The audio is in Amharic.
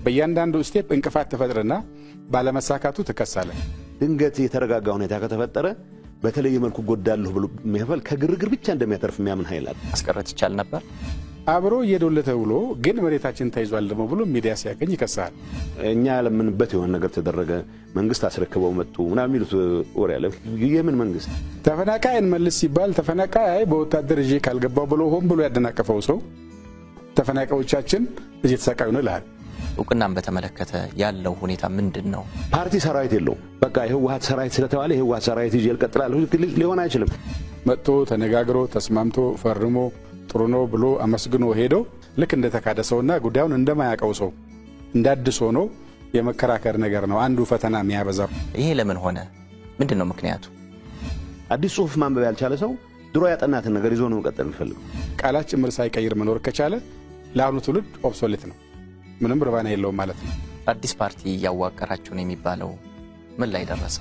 በእያንዳንዱ ስቴፕ እንቅፋት ተፈጥረና ባለመሳካቱ ተከሳለ ድንገት የተረጋጋ ሁኔታ ከተፈጠረ በተለየ መልኩ ጎዳለሁ ብሎ የሚያፈል ከግርግር ብቻ እንደሚያተርፍ የሚያምን ኃይል አለ። አስቀረት ይቻል ነበር አብሮ እየዶለተ ብሎ ግን መሬታችን ተይዟል ደሞ ብሎ ሚዲያ ሲያገኝ ይከሳል። እኛ ለምንበት የሆነ ነገር ተደረገ መንግስት አስረክበው መጡ እና የሚሉት ወሬ አለ። የምን መንግስት ተፈናቃይን መልስ ሲባል ተፈናቃይ በወታደር እጄ ካልገባው ብሎ ሆን ብሎ ያደናቀፈው ሰው ተፈናቃዮቻችን እየተሰቃዩ ነው ይላል። እውቅናን በተመለከተ ያለው ሁኔታ ምንድነው? ፓርቲ ሰራዊት የለው በቃ የህወሓት ሰራዊት ስለተባለ የህወሓት ሰራዊት ይዤ ልቀጥላለሁ ሊሆን አይችልም። መጥቶ ተነጋግሮ ተስማምቶ ፈርሞ ጥሩ ነው ብሎ አመስግኖ ሄዶ ልክ እንደተካደ ሰውና ጉዳዩን እንደማያቀው ሰው እንዳድሶ ነው የመከራከር ነገር ነው አንዱ ፈተና የሚያበዛው። ይሄ ለምን ሆነ? ምንድነው ምክንያቱ? አዲስ ጽሁፍ ማንበብ ያልቻለ ሰው ድሮ ያጠናትን ነገር ይዞ ነው መቀጠል የሚፈልገው። ቃላት ጭምር ሳይቀይር መኖር ከቻለ ለአሁኑ ትውልድ ኦብሶሌት ነው፣ ምንም ርባና የለውም ማለት ነው። አዲስ ፓርቲ ያዋቀራችሁ ነው የሚባለው ምን ላይ ደረሰ?